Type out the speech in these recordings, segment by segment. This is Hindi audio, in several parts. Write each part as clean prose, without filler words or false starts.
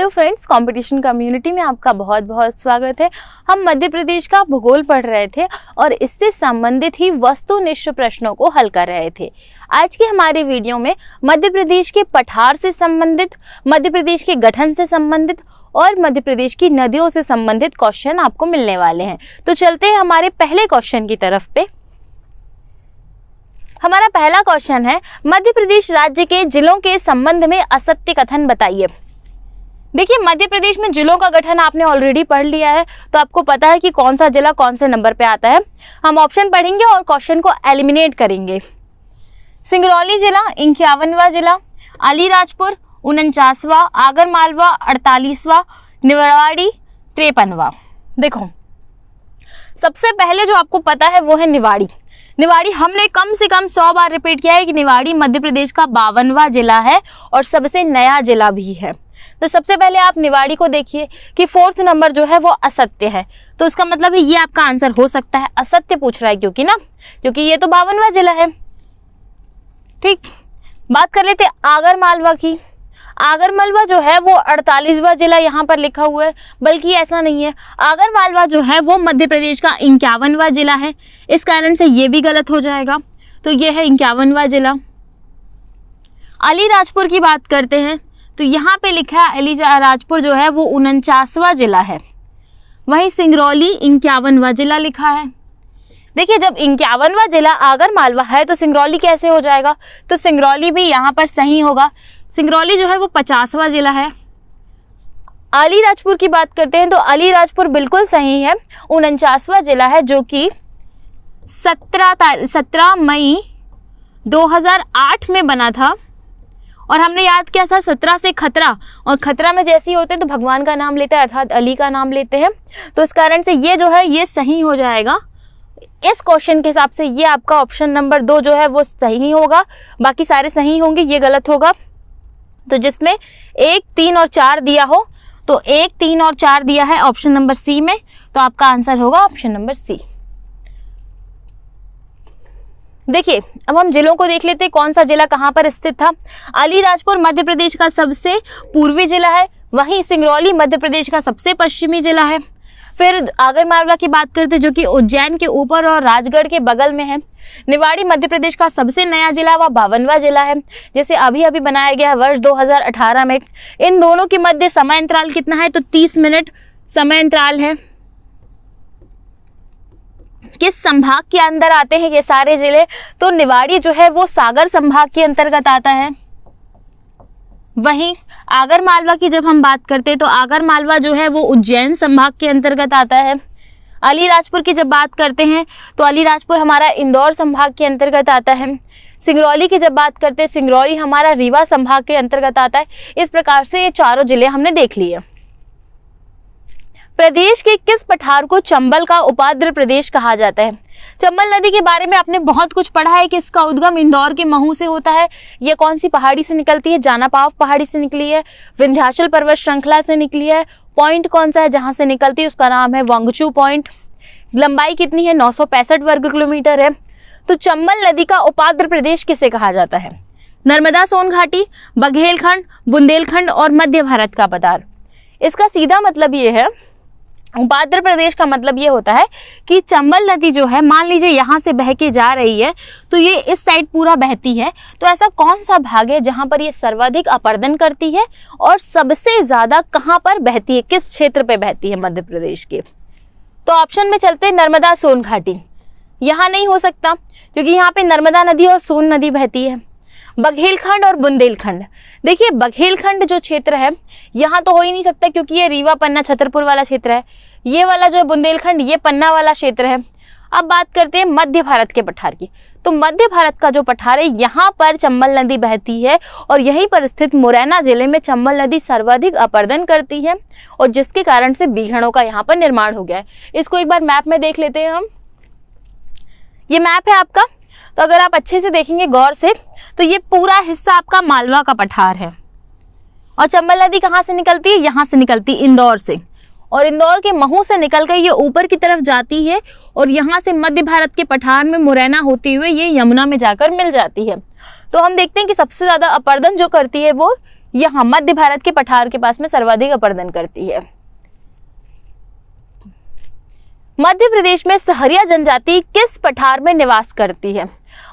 हेलो फ्रेंड्स, कंपटीशन कम्युनिटी में आपका बहुत बहुत स्वागत है। हम मध्य प्रदेश का भूगोल पढ़ रहे थे और इससे संबंधित ही वस्तुनिष्ठ प्रश्नों को हल कर रहे थे। आज की हमारी वीडियो में मध्य प्रदेश के पठार से संबंधित, मध्य प्रदेश के गठन से संबंधित और मध्य प्रदेश की नदियों से संबंधित क्वेश्चन आपको मिलने वाले हैं। तो चलते हैं हमारे पहले क्वेश्चन की तरफ पे। हमारा पहला क्वेश्चन है, मध्य प्रदेश राज्य के जिलों के संबंध में असत्य कथन बताइए। देखिए, मध्य प्रदेश में जिलों का गठन आपने ऑलरेडी पढ़ लिया है, तो आपको पता है कि कौन सा जिला कौन से नंबर पे आता है। हम ऑप्शन पढ़ेंगे और क्वेश्चन को एलिमिनेट करेंगे। सिंगरौली जिला 51वां जिला, अलीराजपुर 49वां, आगरमालवा 48वां, निवाड़ी 53वां। देखो, सबसे पहले जो आपको पता है वो है निवाड़ी। निवाड़ी हमने कम से कम 100 बार रिपीट किया है कि निवाड़ी मध्य प्रदेश का 52वां जिला है और सबसे नया जिला भी है। तो सबसे पहले आप निवाड़ी को देखिए कि 4th नंबर जो है वो असत्य है, तो उसका मतलब है ये आपका आंसर हो सकता है। असत्य पूछ रहा है क्योंकि ये तो 52वां जिला है। ठीक, बात कर लेते आगरमालवा की। आगरमालवा जो है वो 48वां जिला यहाँ पर लिखा हुआ है, बल्कि ऐसा नहीं है। आगरमालवा जो है वो मध्य प्रदेश का 51वां जिला है, इस कारण से ये भी गलत हो जाएगा। तो ये है 51वां जिला। अलीराजपुर की बात करते हैं तो यहाँ पे लिखा है अलीराजपुर जो है वो 49वां जिला है। वहीं सिंगरौली 51वां जिला लिखा है। देखिए, जब 51वां जिला आगरमालवा है तो सिंगरौली कैसे हो जाएगा? तो सिंगरौली भी यहाँ पर सही होगा। सिंगरौली जो है वो 50वां जिला है। अलीराजपुर की बात करते हैं तो अलीराजपुर बिल्कुल सही है, 49वां जिला है, जो कि 17 मई 2008 में बना था। और हमने याद किया था 17 से खतरा, और खतरा में जैसे ही होते हैं तो भगवान का नाम लेते हैं, अर्थात अली का नाम लेते हैं। तो इस कारण से ये जो है ये सही हो जाएगा। इस क्वेश्चन के हिसाब से ये आपका ऑप्शन नंबर 2 जो है वो सही होगा, बाकी सारे सही होंगे, ये गलत होगा। तो जिसमें 1, 3 और 4 दिया हो, तो 1, 3 और 4 दिया है ऑप्शन नंबर सी में, तो आपका आंसर होगा ऑप्शन नंबर सी। देखिए, अब हम जिलों को देख लेते हैं, कौन सा जिला कहाँ पर स्थित था। अलीराजपुर मध्य प्रदेश का सबसे पूर्वी जिला है, वहीं सिंगरौली मध्य प्रदेश का सबसे पश्चिमी जिला है। फिर आगरमालवा की बात करते हैं जो कि उज्जैन के ऊपर और राजगढ़ के बगल में है। निवाड़ी मध्य प्रदेश का सबसे नया जिला व 52वां जिला है, जिसे अभी अभी बनाया गया है वर्ष 2018 में। इन दोनों के मध्य समय अंतराल कितना है? तो 30 मिनट समय अंतराल है। किस संभाग के अंदर आते हैं ये सारे जिले? तो निवाड़ी जो है वो सागर संभाग के अंतर्गत आता है। वहीं आगरमालवा की जब हम बात करते हैं तो आगरमालवा जो है वो उज्जैन संभाग के अंतर्गत आता है। अलीराजपुर की जब बात करते हैं तो अलीराजपुर हमारा इंदौर संभाग के अंतर्गत आता है। सिंगरौली की जब बात करते हैं, सिंगरौली हमारा रीवा संभाग के अंतर्गत आता है। इस प्रकार से ये चारों जिले हमने देख लिए। प्रदेश के किस पठार को चंबल का उपाद्र प्रदेश कहा जाता है? चंबल नदी के बारे में आपने बहुत कुछ पढ़ा है कि इसका उद्गम इंदौर के महू से होता है। ये कौन सी पहाड़ी से निकलती है? जानापाव पहाड़ी से निकली है, विंध्याचल पर्वत श्रृंखला से निकली है। पॉइंट कौन सा है जहां से निकलती है? उसका नाम है वांगचू पॉइंट। लंबाई कितनी है? 965 वर्ग किलोमीटर है। तो चंबल नदी का उपाद्र प्रदेश किसे कहा जाता है? नर्मदा सोन घाटी, बघेलखंड, बुंदेलखंड और मध्य भारत का पठार। इसका सीधा मतलब ये है, उपाद्र प्रदेश का मतलब ये होता है कि चंबल नदी जो है, मान लीजिए यहाँ से बह के जा रही है तो ये इस साइड पूरा बहती है। तो ऐसा कौन सा भाग है जहाँ पर ये सर्वाधिक अपरदन करती है और सबसे ज्यादा कहाँ पर बहती है, किस क्षेत्र पे बहती है मध्य प्रदेश के? तो ऑप्शन में चलते नर्मदा सोन घाटी। यहाँ नहीं हो सकता क्योंकि यहाँ पे नर्मदा नदी और सोन नदी बहती है। बघेलखंड और बुंदेलखंड। देखिए, बघेलखंड जो क्षेत्र है यहाँ तो हो ही नहीं सकता क्योंकि ये रीवा, पन्ना, छतरपुर वाला क्षेत्र है। ये वाला जो है बुंदेलखंड, ये पन्ना वाला क्षेत्र है। अब बात करते हैं मध्य भारत के पठार की। तो मध्य भारत का जो पठार है यहाँ पर चंबल नदी बहती है और यहीं पर स्थित मुरैना जिले में चंबल नदी सर्वाधिक अपरदन करती है और जिसके कारण से बीघड़ों का यहाँ पर निर्माण हो गया है। इसको एक बार मैप में देख लेते हैं हम। ये मैप है आपका, तो अगर आप अच्छे से देखेंगे गौर से तो ये पूरा हिस्सा आपका मालवा का पठार है। और चंबल नदी कहाँ से निकलती है? यहाँ से निकलती है, इंदौर से। और इंदौर के महू से निकलकर ये ऊपर की तरफ जाती है और यहाँ से मध्य भारत के पठार में मुरैना होती हुए ये यमुना में जाकर मिल जाती है। तो हम देखते हैं कि सबसे ज्यादा अपरदन जो करती है वो यहाँ मध्य भारत के पठार के पास में सर्वाधिक अपर्दन करती है। मध्य प्रदेश में सहरिया जनजाति किस पठार में निवास करती है?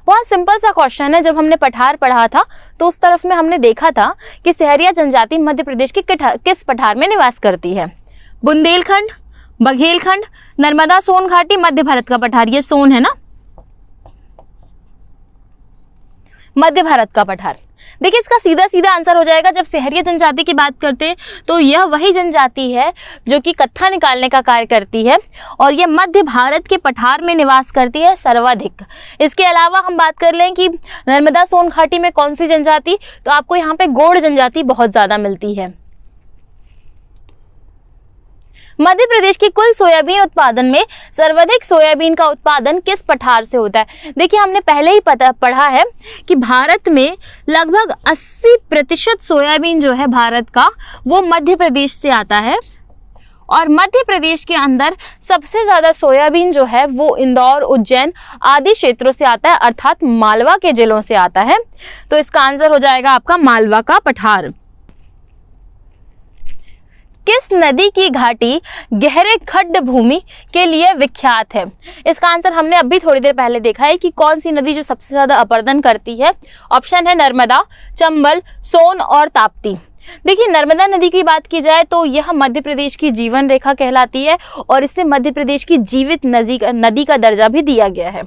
बहुत सिंपल सा क्वेश्चन है। जब हमने पठार पढ़ा था तो उस तरफ में हमने देखा था कि सहरिया जनजाति मध्य प्रदेश के किस पठार में निवास करती है? बुंदेलखंड, बघेलखंड, नर्मदा सोन घाटी, मध्य भारत का पठार। ये सोन है ना, मध्य भारत का पठार। देखिए इसका सीधा सीधा आंसर हो जाएगा। जब सहरिया जनजाति की बात करते हैं तो यह वही जनजाति है जो कि कत्था निकालने का कार्य करती है और यह मध्य भारत के पठार में निवास करती है सर्वाधिक। इसके अलावा हम बात कर लें कि नर्मदा सोन घाटी में कौन सी जनजाति, तो आपको यहाँ पे गोंड जनजाति बहुत ज्यादा मिलती है। मध्य प्रदेश की कुल सोयाबीन उत्पादन में सर्वाधिक सोयाबीन का उत्पादन किस पठार से होता है? देखिए हमने पहले ही पढ़ा है कि भारत में लगभग 80% सोयाबीन जो है भारत का वो मध्य प्रदेश से आता है और मध्य प्रदेश के अंदर सबसे ज्यादा सोयाबीन जो है वो इंदौर, उज्जैन आदि क्षेत्रों से आता है, अर्थात मालवा के जिलों से आता है। तो इसका आंसर हो जाएगा आपका मालवा का पठार। किस नदी की घाटी गहरे खड्ड भूमि के लिए विख्यात है? इसका आंसर हमने अभी थोड़ी देर पहले देखा है कि कौन सी नदी जो सबसे ज्यादा अपर्दन करती है। ऑप्शन है नर्मदा, चंबल, सोन और ताप्ती। देखिए नर्मदा नदी की बात की जाए तो यह मध्य प्रदेश की जीवन रेखा कहलाती है और इसे मध्य प्रदेश की जीवित नदी का दर्जा भी दिया गया है।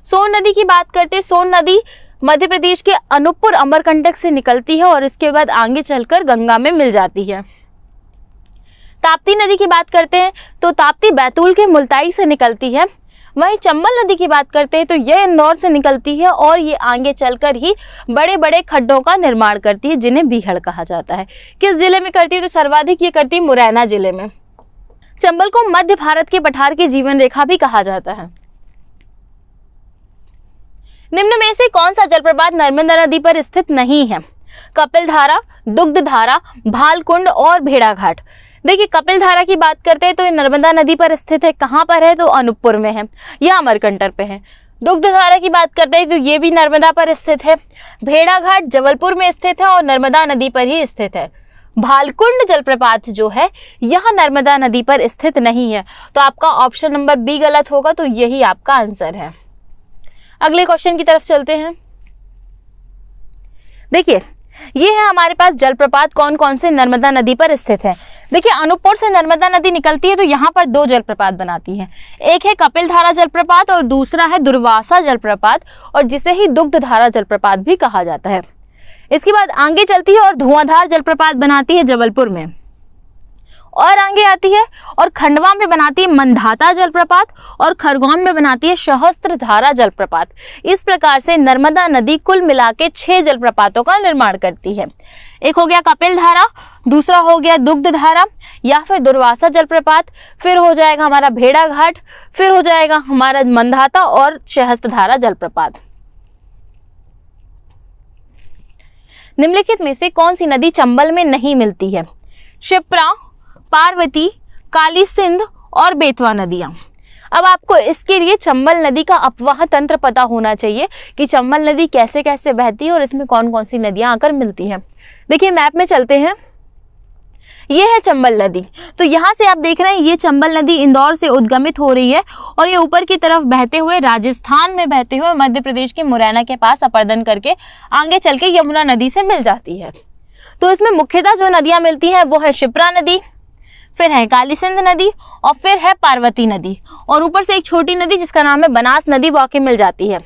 सोन नदी की बात करते हैं, सोन नदी मध्य प्रदेश के अनूपपुर अमरकंटक से निकलती है और इसके बाद आगे चलकर गंगा में मिल जाती है। ताप्ती नदी की बात करते हैं तो ताप्ती बैतूल के मुल्ताई से निकलती है। वहीं चंबल नदी की बात करते हैं तो यह इंदौर से निकलती है और ये आगे चलकर ही बड़े बड़े खड्डों का निर्माण करती है जिन्हें बीहड़ कहा जाता है। किस जिले में करती है? तो सर्वाधिक ये करती है मुरैना जिले में। चंबल को मध्य भारत के पठार की जीवन रेखा भी कहा जाता है। निम्न में से कौन सा जलप्रपात नर्मदा नदी पर स्थित नहीं है? कपिल धारा, दुग्ध धारा, भालकुंड और भेड़ाघाट। देखिए कपिल धारा की बात करते हैं तो ये नर्मदा नदी पर स्थित है। कहाँ पर है? तो अनूपपुर में है या अमरकंटक पे है। दुग्ध धारा की बात करते हैं तो ये भी नर्मदा पर स्थित है। भेड़ाघाट जबलपुर में स्थित है और नर्मदा नदी पर ही स्थित है। भालकुंड जलप्रपात जो है यह नर्मदा नदी पर स्थित नहीं है। तो आपका ऑप्शन नंबर बी गलत होगा, तो यही आपका आंसर है। अगले क्वेश्चन की तरफ चलते हैं। देखिए ये है हमारे पास जलप्रपात कौन कौन से नर्मदा नदी पर स्थित है। देखिए अनूपपुर से नर्मदा नदी निकलती है तो यहाँ पर दो जलप्रपात बनाती है। एक है कपिल धारा जलप्रपात और दूसरा है दुर्वासा जलप्रपात और जिसे ही दुग्ध धारा जलप्रपात भी कहा जाता है। इसके बाद आगे चलती है और धुआंधार जलप्रपात बनाती है जबलपुर में और आगे आती है और खंडवा में बनाती है मंधाता जलप्रपात और खरगोन में बनाती है सहस्त्रधारा जलप्रपात। इस प्रकार से नर्मदा नदी कुल मिला के 6 जलप्रपातों का निर्माण करती है। एक हो गया कपिल धारा, दूसरा हो गया दुग्ध धारा या फिर दुर्वासा जलप्रपात, फिर हो जाएगा हमारा भेड़ाघाट, फिर हो जाएगा हमारा मंधाता और सहस्त्रधारा जलप्रपात। निम्नलिखित में से कौन सी नदी चंबल में नहीं मिलती है? क्षिप्रा, पार्वती, काली सिंध और बेतवा नदियां। अब आपको इसके लिए चंबल नदी का अपवाह तंत्र पता होना चाहिए कि चंबल नदी कैसे कैसे बहती है और इसमें कौन कौन सी नदियां आकर मिलती हैं। देखिए मैप में चलते हैं, ये है चंबल नदी। तो यहाँ से आप देख रहे हैं ये चंबल नदी इंदौर से उद्गमित हो रही है और ये ऊपर की तरफ बहते हुए राजस्थान में बहते हुए मध्य प्रदेश के मुरैना के पास अपर्दन करके आगे चल के यमुना नदी से मिल जाती है। तो इसमें मुख्यतः जो नदियां मिलती हैं वो है क्षिप्रा नदी, फिर है काली सिंध नदी और फिर है पार्वती नदी और ऊपर से एक छोटी नदी जिसका नाम है बनास नदी वो आके मिल जाती है।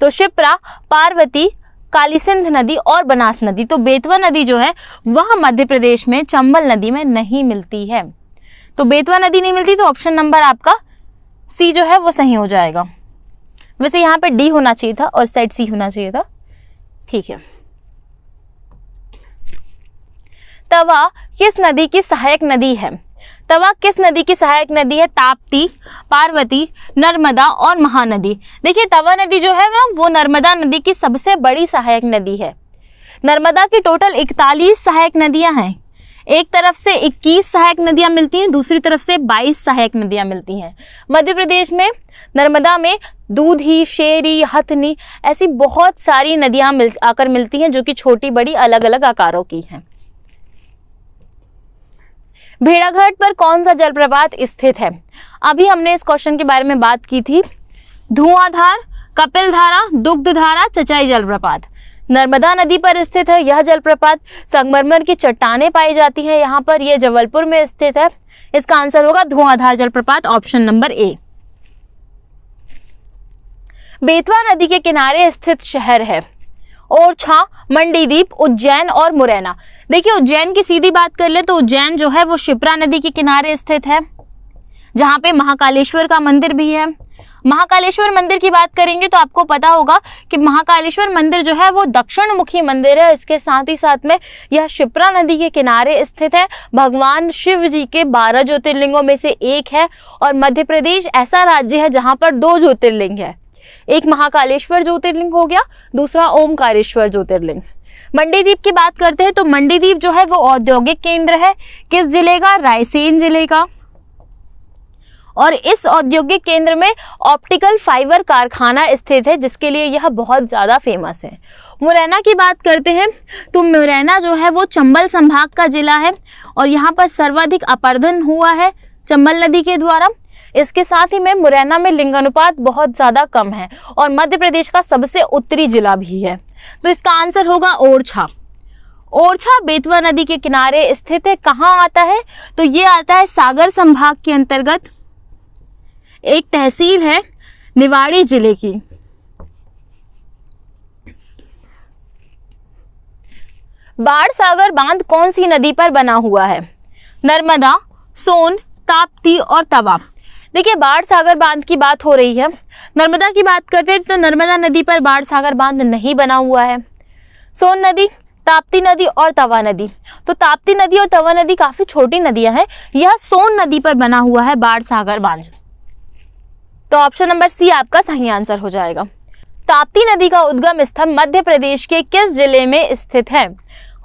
तो क्षिप्रा, पार्वती, काली सिंध नदी और बनास नदी। तो बेतवा नदी जो है वह मध्य प्रदेश में चंबल नदी में नहीं मिलती है। तो बेतवा नदी नहीं मिलती तो ऑप्शन नंबर आपका सी जो है वो सही हो जाएगा। वैसे यहाँ पे डी होना चाहिए था और सेट सी होना चाहिए था। ठीक है। तवा किस नदी की सहायक नदी है? तवा किस नदी की सहायक नदी है? ताप्ती, पार्वती, नर्मदा और महानदी। देखिए तवा नदी जो है वो नर्मदा नदी की सबसे बड़ी सहायक नदी है। नर्मदा की टोटल 41 सहायक नदियां हैं। एक तरफ से 21 सहायक नदियां मिलती हैं, दूसरी तरफ से 22 सहायक नदियां मिलती हैं। मध्य प्रदेश में नर्मदा में दूधी, शेरी, हथनी ऐसी बहुत सारी नदियां आकर मिलती हैं जो कि छोटी बड़ी अलग अलग आकारों की हैं। भेड़ाघाट पर कौन सा जलप्रपात स्थित है? अभी हमने इस क्वेश्चन के बारे में बात की थी। धुआंधार, कपिलधारा, दुग्धधारा, चचाई जलप्रपात। नर्मदा नदी पर स्थित है यह जलप्रपात। संगमरमर की चट्टानें पाई जाती हैं यहाँ पर, यह जबलपुर में स्थित है। इसका आंसर होगा धुआंधार जलप्रपात, ऑप्शन नंबर ए। बेतवा नदी के किनारे स्थित शहर है ओरछा, मंडीदीप, उज्जैन और मुरैना। देखिए उज्जैन की सीधी बात कर ले तो उज्जैन जो है वो शिप्रा नदी के किनारे स्थित है, जहां पे महाकालेश्वर का मंदिर भी है। महाकालेश्वर मंदिर की बात करेंगे तो आपको पता होगा कि महाकालेश्वर मंदिर जो है वो दक्षिण मुखी मंदिर है। इसके साथ ही साथ में यह शिप्रा नदी के किनारे स्थित है। भगवान शिव जी के 12 ज्योतिर्लिंगों में से एक है और मध्य प्रदेश ऐसा राज्य है जहां पर 2 ज्योतिर्लिंग है। एक महाकालेश्वर ज्योतिर्लिंग हो गया, दूसरा ओमकारेश्वर ज्योतिर्लिंग। मंडीदीप की बात करते हैं तो मंडीदीप जो है वो औद्योगिक केंद्र है। किस जिले का? रायसेन जिले का। और इस औद्योगिक केंद्र में ऑप्टिकल फाइबर कारखाना स्थित है, जिसके लिए यह बहुत ज्यादा फेमस है। मुरैना की बात करते हैं तो मुरैना जो है वो चंबल संभाग का जिला है और यहाँ पर सर्वाधिक अपरदन हुआ है चंबल नदी के द्वारा। इसके साथ ही में मुरैना में लिंगानुपात बहुत ज्यादा कम है और मध्य प्रदेश का सबसे उत्तरी जिला भी है। तो इसका आंसर होगा ओरछा। ओरछा बेतवा नदी के किनारे स्थित है। कहाँ आता है? तो ये आता है सागर संभाग के अंतर्गत, एक तहसील है निवाड़ी जिले की। बाणसागर बांध कौन सी नदी पर बना हुआ है? नर्मदा, सोन, ताप्ती और तवा। देखिए बाणसागर बांध की बात हो रही है। नर्मदा की बात करते हैं तो नर्मदा नदी पर बाणसागर बांध नहीं बना हुआ है। सोन नदी, ताप्ती नदी और तवा नदी। तो ताप्ती नदी और तवा नदी काफी छोटी नदियां हैं। यह सोन नदी पर बना हुआ है बाणसागर बांध। तो ऑप्शन नंबर सी आपका सही आंसर हो जाएगा। ताप्ती नदी का उद्गम स्थल मध्य प्रदेश के किस जिले में स्थित है?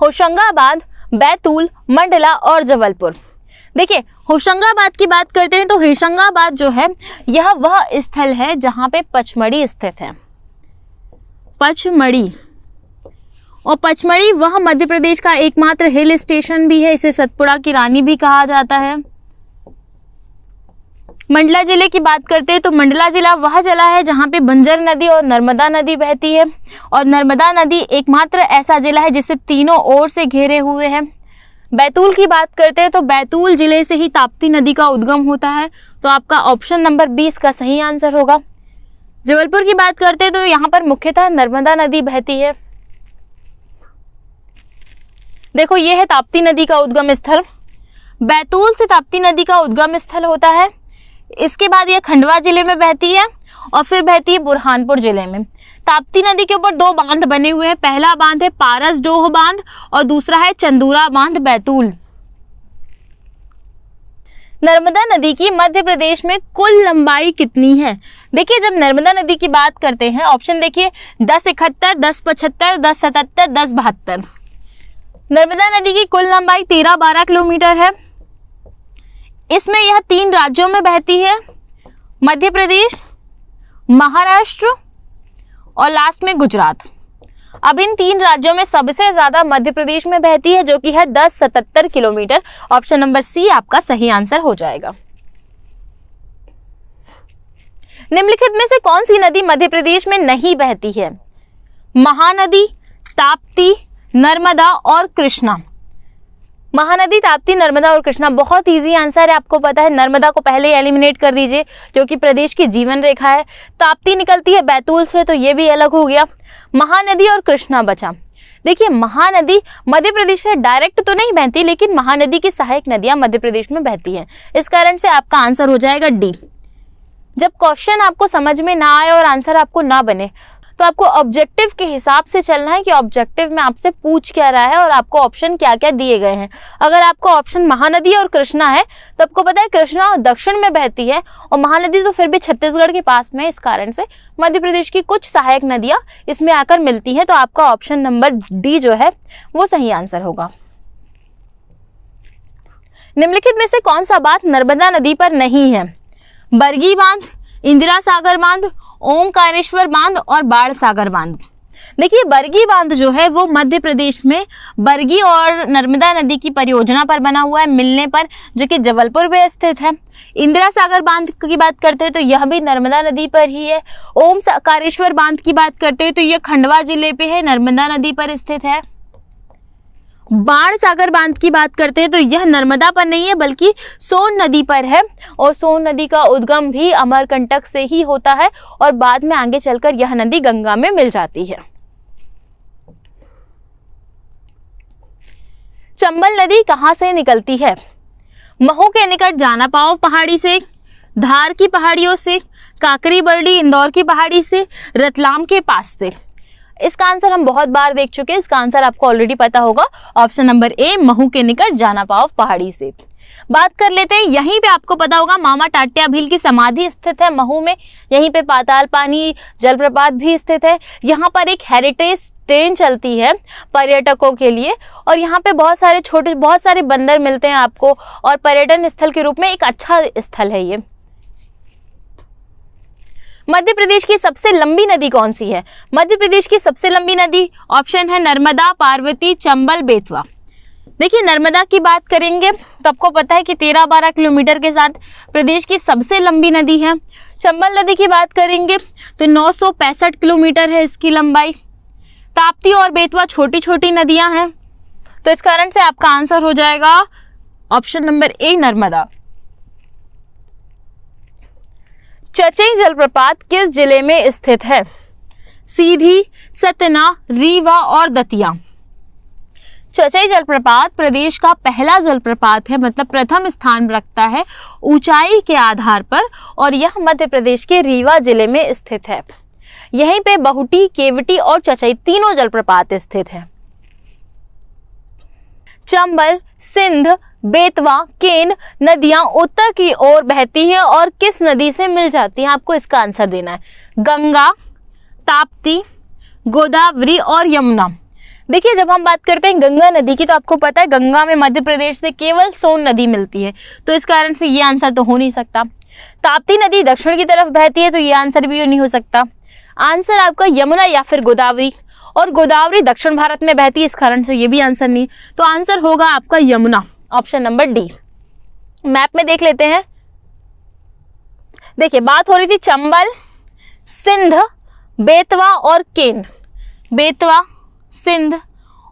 होशंगाबाद, बैतूल, मंडला और जबलपुर। देखिए होशंगाबाद की बात करते हैं तो होशंगाबाद जो है यह वह स्थल है जहां पे पचमढ़ी स्थित है। पचमढ़ी, और पचमढ़ी वह मध्य प्रदेश का एकमात्र हिल स्टेशन भी है। इसे सतपुड़ा की रानी भी कहा जाता है। मंडला जिले की बात करते हैं तो मंडला जिला वह जिला है जहां पे बंजर नदी और नर्मदा नदी बहती है और नर्मदा नदी एकमात्र ऐसा जिला है जिसे तीनों ओर से घेरे हुए है। बैतूल की बात करते हैं तो बैतूल जिले से ही ताप्ती नदी का उद्गम होता है। तो आपका ऑप्शन नंबर 20 का सही आंसर होगा। जबलपुर की बात करते हैं तो यहाँ पर मुख्यतः नर्मदा नदी बहती है। देखो ये है ताप्ती नदी का उद्गम स्थल। बैतूल से ताप्ती नदी का उद्गम स्थल होता है। इसके बाद यह खंडवा जिले में बहती है और फिर बहती है बुरहानपुर जिले में। ताप्ती नदी के ऊपर 2 बांध बने हुए हैं। पहला बांध है पारस डोह बांध और दूसरा है चंदूरा बांध बैतूल। नर्मदा नदी की मध्य प्रदेश में कुल लंबाई कितनी है? देखिए जब नर्मदा नदी की बात करते हैं ऑप्शन देखिए 1071, 1075, 1077, 1072। नर्मदा नदी की कुल लंबाई 13-12 किलोमीटर है। इसमें यह 3 राज्यों में बहती है, मध्य प्रदेश, महाराष्ट्र और लास्ट में गुजरात। अब इन 3 राज्यों में सबसे ज्यादा मध्य प्रदेश में बहती है जो कि है 1077 किलोमीटर। ऑप्शन नंबर सी आपका सही आंसर हो जाएगा। निम्नलिखित में से कौन सी नदी मध्य प्रदेश में नहीं बहती है? महानदी, ताप्ती, नर्मदा और कृष्णा। महानदी, ताप्ती, नर्मदा और कृष्णा। बहुत इजी आंसर है, आपको पता है। नर्मदा को पहले एलिमिनेट कर दीजिए जो कि प्रदेश की जीवन रेखा है। ताप्ती निकलती है बैतूल से तो ये भी अलग हो गया। महानदी और कृष्णा बचा। देखिए महानदी मध्य प्रदेश से डायरेक्ट तो नहीं बहती लेकिन महानदी की सहायक नदियां मध्य प्रदेश में बहती हैं। इस कारण से आपका आंसर हो जाएगा डी। जब क्वेश्चन आपको समझ में ना आए और आंसर आपको ना बने तो आपको ऑब्जेक्टिव के हिसाब से चलना है कि ऑब्जेक्टिव में आपसे पूछ क्या रहा है और आपको ऑप्शन क्या क्या दिए गए हैं। अगर आपको ऑप्शन महानदी और कृष्णा है तो आपको पता है कृष्णा दक्षिण में बहती है और महानदी तो फिर भी छत्तीसगढ़ के पास में है। इस कारण से मध्य प्रदेश की कुछ सहायक नदियां इसमें आकर मिलती हैं। तो आपका ऑप्शन नंबर डी जो है वो सही आंसर होगा। निम्नलिखित में से कौन सा बांध नर्मदा नदी पर नहीं है? बरगी बांध, इंदिरा सागर बांध, ओमकारेश्वर बांध और बाण सागर बांध। देखिए बरगी बांध जो है वो मध्य प्रदेश में बरगी और नर्मदा नदी की परियोजना पर बना हुआ है मिलने पर, जो कि जबलपुर में स्थित है। इंदिरा सागर बांध की बात करते हैं तो यह भी नर्मदा नदी पर ही है। ओमकारेश्वर बांध की बात करते हैं तो यह खंडवा जिले पे है, नर्मदा नदी पर स्थित है। बाण सागर बांध की बात करते हैं तो यह नर्मदा पर नहीं है बल्कि सोन नदी पर है, और सोन नदी का उद्गम भी अमरकंटक से ही होता है और बाद में आगे चलकर यह नदी गंगा में मिल जाती है। चंबल नदी कहां से निकलती है? महू के निकट जानापाव पहाड़ी से, धार की पहाड़ियों से, काकरी बरडी इंदौर की पहाड़ी से, रतलाम के पास से। इसका आंसर हम बहुत बार देख चुके हैं, इसका आंसर आपको ऑलरेडी पता होगा। ऑप्शन नंबर ए, महू के निकट जानापाव पहाड़ी से। बात कर लेते हैं, यहीं पे आपको पता होगा मामा टाट्या भील की समाधि स्थित है महू में। यहीं पे पाताल पानी जलप्रपात भी स्थित है। यहाँ पर एक हेरिटेज ट्रेन चलती है पर्यटकों के लिए, और यहाँ पे बहुत सारे बंदर मिलते हैं आपको, और पर्यटन स्थल के रूप में एक अच्छा स्थल है ये। मध्य प्रदेश की सबसे लंबी नदी कौन सी है? मध्य प्रदेश की सबसे लंबी नदी ऑप्शन है नर्मदा, पार्वती, चंबल, बेतवा। देखिए नर्मदा की बात करेंगे तो आपको पता है कि 13-12 किलोमीटर के साथ प्रदेश की सबसे लंबी नदी है। चंबल नदी की बात करेंगे तो 965 किलोमीटर है इसकी लंबाई। ताप्ती और बेतवा छोटी छोटी नदियां हैं, तो इस कारण से आपका आंसर हो जाएगा option number A, Narmada. Chachai जलप्रपात किस जिले में स्थित है? सीधी, सतना, रीवा और दतिया। चचई जलप्रपात प्रदेश का पहला जलप्रपात है, मतलब प्रथम स्थान रखता है ऊंचाई के आधार पर, और यह मध्य प्रदेश के रीवा जिले में स्थित है। यहीं पे बहुटी, केवटी और चचई तीनों जलप्रपात स्थित हैं। चंबल, सिंध, बेतवा, केन नदियां उत्तर की ओर बहती हैं और किस नदी से मिल जाती हैं? आपको इसका आंसर देना है। गंगा, ताप्ती, गोदावरी और यमुना। देखिए जब हम बात करते हैं गंगा नदी की तो आपको पता है गंगा में मध्य प्रदेश से केवल सोन नदी मिलती है, तो इस कारण से ये आंसर तो हो नहीं सकता। ताप्ती नदी दक्षिण की तरफ बहती है तो ये आंसर भी नहीं हो सकता। आंसर आपका यमुना या फिर गोदावरी, और गोदावरी दक्षिण भारत में बहती है, इस कारण से ये भी आंसर नहीं। तो आंसर होगा आपका Yamuna, option number D. Map में देख लेते हैं। देखिए बात हो रही थी चंबल, सिंध, बेतवा और केन। बेतवा, सिंध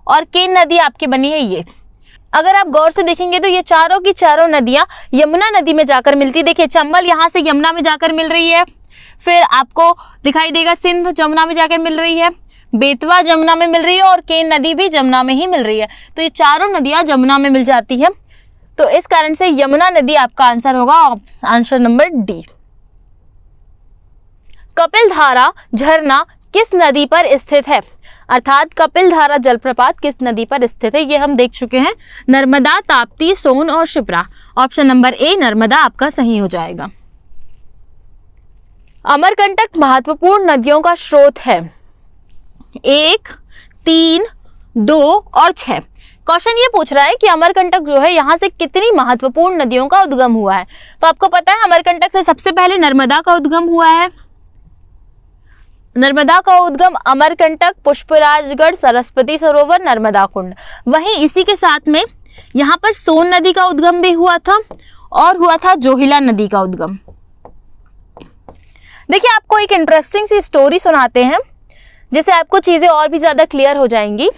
और केन नदी आपकी बनी है ये। अगर आप गौर से देखेंगे तो ये चारों की चारों नदियां यमुना नदी में जाकर मिलती। देखिए चंबल यहाँ से यमुना में जाकर मिल रही है, फिर आपको दिखाई देगा सिंध जमुना में जाकर मिल रही है, बेतवा जमुना में मिल रही है और केन नदी भी जमुना में ही मिल रही है। तो ये चारों नदियां जमुना में मिल जाती है, तो इस कारण से यमुना नदी आपका आंसर होगा, आंसर नंबर डी। कपिल धारा झरना किस नदी पर स्थित है? अर्थात कपिल धारा जलप्रपात किस नदी पर स्थित है? ये हम देख चुके हैं, नर्मदा, ताप्ती, सोन और Shipra. Option number A, Narmada आपका सही हो जाएगा। अमरकंटक महत्वपूर्ण नदियों का स्रोत है 1, 3, 2 और 6। क्वेश्चन ये पूछ रहा है कि अमरकंटक जो है यहाँ से कितनी महत्वपूर्ण नदियों का उद्गम हुआ है। तो आपको पता है अमरकंटक से सबसे पहले नर्मदा का उद्गम हुआ है। नर्मदा का उद्गम अमरकंटक, पुष्पराजगढ़, सरस्वती सरोवर, नर्मदा कुंड। वहीं इसी के साथ में यहाँ पर सोन नदी का उद्गम भी हुआ था और हुआ था जोहिला नदी का उद्गम। देखिए आपको एक इंटरेस्टिंग सी स्टोरी सुनाते हैं जिससे आपको चीजें और भी ज्यादा क्लियर हो जाएंगी।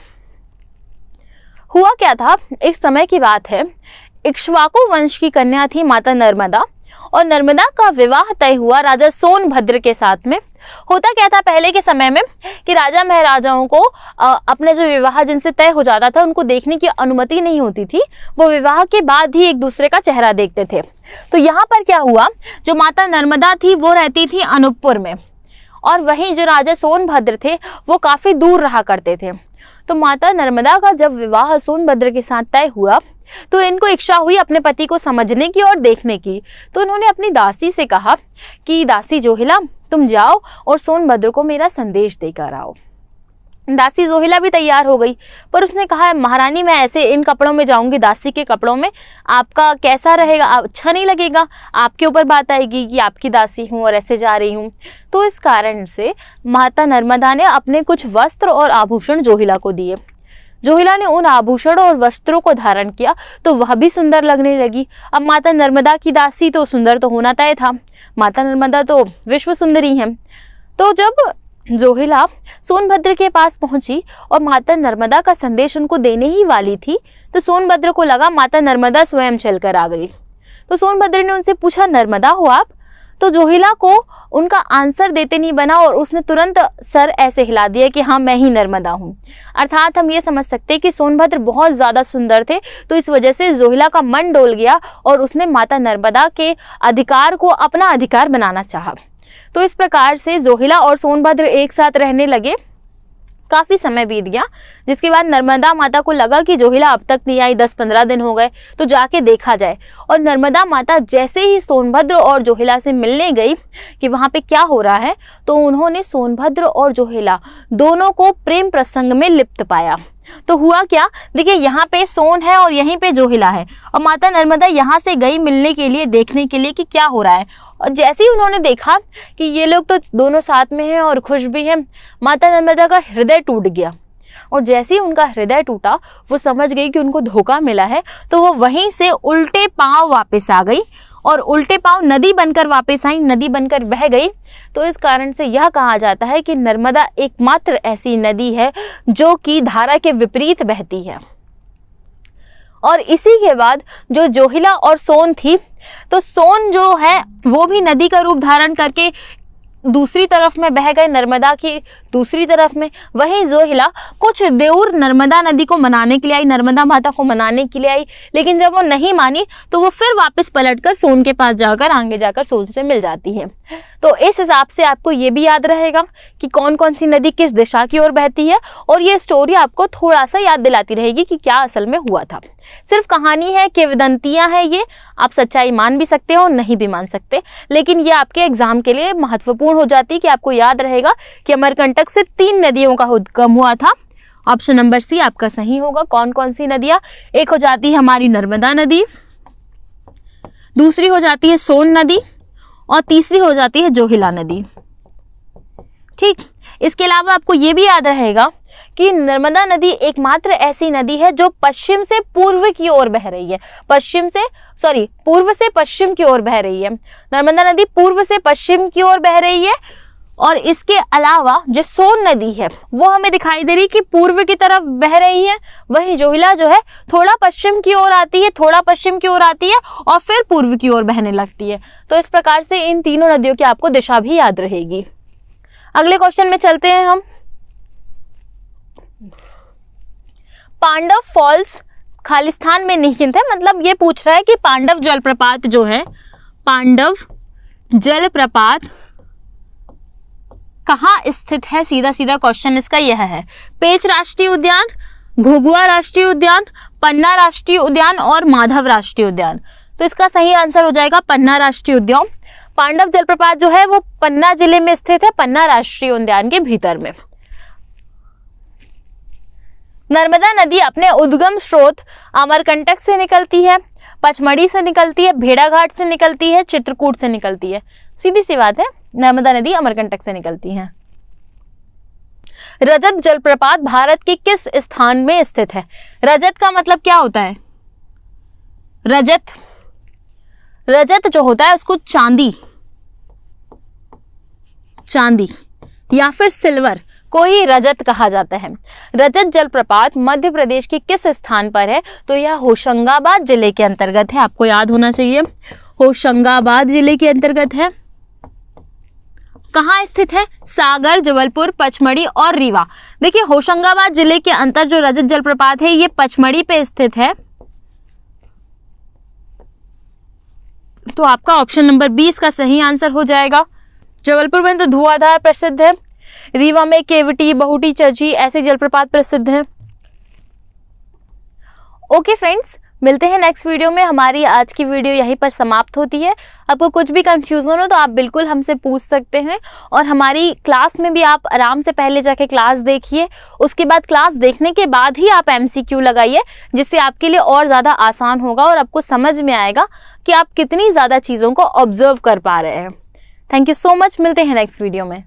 हुआ क्या था, एक समय की बात है, इक्ष्वाकु वंश की कन्या थी माता नर्मदा, और नर्मदा का विवाह तय हुआ राजा सोनभद्र के साथ में। होता क्या था पहले के समय में कि राजा महाराजाओं को अपने जो विवाह जिनसे तय हो जाता था उनको देखने की अनुमति नहीं होती थी, वो विवाह के बाद ही एक दूसरे का चेहरा देखते थे। तो यहाँ पर क्या हुआ, जो माता नर्मदा थी वो रहती थी अनूपपुर में, और वहीं जो राजा सोनभद्र थे वो काफी दूर रहा करते थे। तो माता नर्मदा का जब विवाह सोनभद्र के साथ तय हुआ तो इनको इच्छा हुई अपने पति को समझने की और देखने की। तो उन्होंने अपनी दासी से कहा कि दासी जोहिला तुम जाओ और सोनभद्र को मेरा संदेश देकर आओ। दासी जोहिला भी तैयार हो गई, पर उसने कहा महारानी मैं ऐसे इन कपड़ों में जाऊंगी, दासी के कपड़ों में, आपका कैसा रहेगा, अच्छा नहीं लगेगा, आपके ऊपर बात आएगी कि आपकी दासी हूँ और ऐसे जा रही हूँ। तो इस कारण से माता नर्मदा ने अपने कुछ वस्त्र और आभूषण जोहिला को दिए। जोहिला ने उन आभूषणों और वस्त्रों को धारण किया तो वह भी सुंदर लगने लगी। अब माता नर्मदा की दासी तो सुंदर तो होना तय था, माता नर्मदा तो विश्व सुंदरी हैं। तो जब जोहिला सोनभद्र के पास पहुंची और माता नर्मदा का संदेश उनको देने ही वाली थी, तो सोनभद्र को लगा माता नर्मदा स्वयं चलकर आ गई। तो सोनभद्र ने उनसे पूछा नर्मदा हो आप? तो जोहिला को उनका आंसर देते नहीं बना और उसने तुरंत सर ऐसे हिला दिया कि हाँ मैं ही नर्मदा हूँ। अर्थात हम ये समझ सकते हैं कि सोनभद्र बहुत ज़्यादा सुंदर थे, तो इस वजह से जोहिला का मन डोल गया और उसने माता नर्मदा के अधिकार को अपना अधिकार बनाना चाहा। तो इस प्रकार से जोहिला और सोनभद्र एक साथ रहने लगे। काफ़ी समय बीत गया, जिसके बाद नर्मदा माता को लगा कि जोहिला अब तक नहीं आई, 10-15 दिन हो गए, तो जाके देखा जाए। और नर्मदा माता जैसे ही सोनभद्र और जोहिला से मिलने गई कि वहाँ पे क्या हो रहा है, तो उन्होंने सोनभद्र और जोहिला दोनों को प्रेम प्रसंग में लिप्त पाया। तो हुआ क्या, देखिए यहाँ पे सोन है और यहीं पे जोहिला है, और माता नर्मदा यहाँ से गई मिलने के लिए, देखने के लिए कि क्या हो रहा है। और जैसे ही उन्होंने देखा कि ये लोग तो दोनों साथ में हैं और खुश भी हैं, माता नर्मदा का हृदय टूट गया। और जैसे ही उनका हृदय टूटा, वो समझ गई कि उनको धोखा मिला है, तो वो वहीं से उल्टे पांव वापस आ गई और उल्टे पांव नदी बनकर वापस आई, नदी बनकर बह गई। तो इस कारण से यह कहा जाता है कि नर्मदा एकमात्र ऐसी नदी है जो कि धारा के विपरीत बहती है। और इसी के बाद जो जोहिला और सोन थी, तो सोन जो है वो भी नदी का रूप धारण करके दूसरी तरफ में बह गए, नर्मदा की दूसरी तरफ में। वहीं जोहिला कुछ देर नर्मदा नदी को मनाने के लिए आई, नर्मदा माता को मनाने के लिए आई, लेकिन जब वो नहीं मानी तो वो फिर वापस पलटकर सोन के पास जाकर, आगे जाकर सोन से मिल जाती है। तो इस हिसाब से आपको ये भी याद रहेगा कि कौन कौन सी नदी किस दिशा की ओर बहती है, और ये स्टोरी आपको थोड़ा सा याद दिलाती रहेगी कि क्या असल में हुआ था। सिर्फ कहानी है, किंवदंतियां हैं, ये आप सच्चाई मान भी सकते हो, नहीं भी मान सकते, लेकिन ये आपके एग्जाम के लिए महत्वपूर्ण हो जाती है कि आपको याद रहेगा कि अमरकंटक से 3 नदियों का उद्गम हुआ था। ऑप्शन नंबर सी आपका सही होगा। कौन कौन सी नदियां? एक हो जाती है हमारी नर्मदा नदी, दूसरी हो जाती है सोन नदी, और तीसरी हो जाती है जोहिला नदी। ठीक, इसके अलावा आपको ये भी याद रहेगा कि नर्मदा नदी एकमात्र ऐसी नदी है जो पश्चिम से पूर्व की ओर बह रही है, पूर्व से पश्चिम की ओर बह रही है। नर्मदा नदी पूर्व से पश्चिम की ओर बह रही है। और इसके अलावा जो सोन नदी है वो हमें दिखाई दे रही कि पूर्व की तरफ बह रही है, वहीं जोहिला जो है थोड़ा पश्चिम की ओर आती है, और फिर पूर्व की ओर बहने लगती है। तो इस प्रकार से इन तीनों नदियों की आपको दिशा भी याद रहेगी। अगले क्वेश्चन में चलते हैं हम। पांडव फॉल्स खालिस्तान में निहित है, मतलब ये पूछ रहा है कि पांडव जलप्रपात जो है, पांडव जलप्रपात कहाँ स्थित है? सीधा सीधा क्वेश्चन इसका यह है। पेंच राष्ट्रीय उद्यान, घुघुआ राष्ट्रीय उद्यान, पन्ना राष्ट्रीय उद्यान और माधव राष्ट्रीय उद्यान। तो इसका सही आंसर हो जाएगा पन्ना राष्ट्रीय उद्यान। पांडव जलप्रपात जो है वो पन्ना जिले में स्थित है, पन्ना राष्ट्रीय उद्यान के भीतर में। नर्मदा नदी अपने उद्गम स्रोत अमरकंटक से निकलती है, पचमढ़ी से निकलती है, भेड़ाघाट से निकलती है, चित्रकूट से निकलती है। सीधी सी बात है, नर्मदा नदी अमरकंटक से निकलती है। रजत जलप्रपात भारत के किस स्थान में स्थित है? रजत का मतलब क्या होता है? रजत जो होता है उसको चांदी या फिर सिल्वर को ही रजत कहा जाता है। रजत जलप्रपात मध्य प्रदेश के किस स्थान पर है? तो यह होशंगाबाद जिले के अंतर्गत है, आपको याद होना चाहिए, होशंगाबाद जिले के अंतर्गत है। कहाँ स्थित है? सागर, जबलपुर, पचमढ़ी और रीवा। देखिए होशंगाबाद जिले के अंतर जो रजत जलप्रपात है ये पचमढ़ी पे स्थित है। तो आपका ऑप्शन नंबर 20 का सही आंसर हो जाएगा। जबलपुर में तो धुआंधार प्रसिद्ध है, रीवा में केवटी, बहुटी, चची ऐसे जलप्रपात प्रसिद्ध हैं। ओके फ्रेंड्स, मिलते हैं नेक्स्ट वीडियो में। हमारी आज की वीडियो यहीं पर समाप्त होती है। आपको कुछ भी कंफ्यूजन हो तो आप बिल्कुल हमसे पूछ सकते हैं, और हमारी क्लास में भी आप आराम से पहले जाके क्लास देखिए, उसके बाद क्लास देखने के बाद ही आप MCQ लगाइए, जिससे आपके लिए और ज़्यादा आसान होगा और आपको समझ में आएगा कि आप कितनी ज़्यादा चीज़ों को ऑब्जर्व कर पा रहे हैं। Thank you so much. मिलते हैं नेक्स्ट वीडियो में।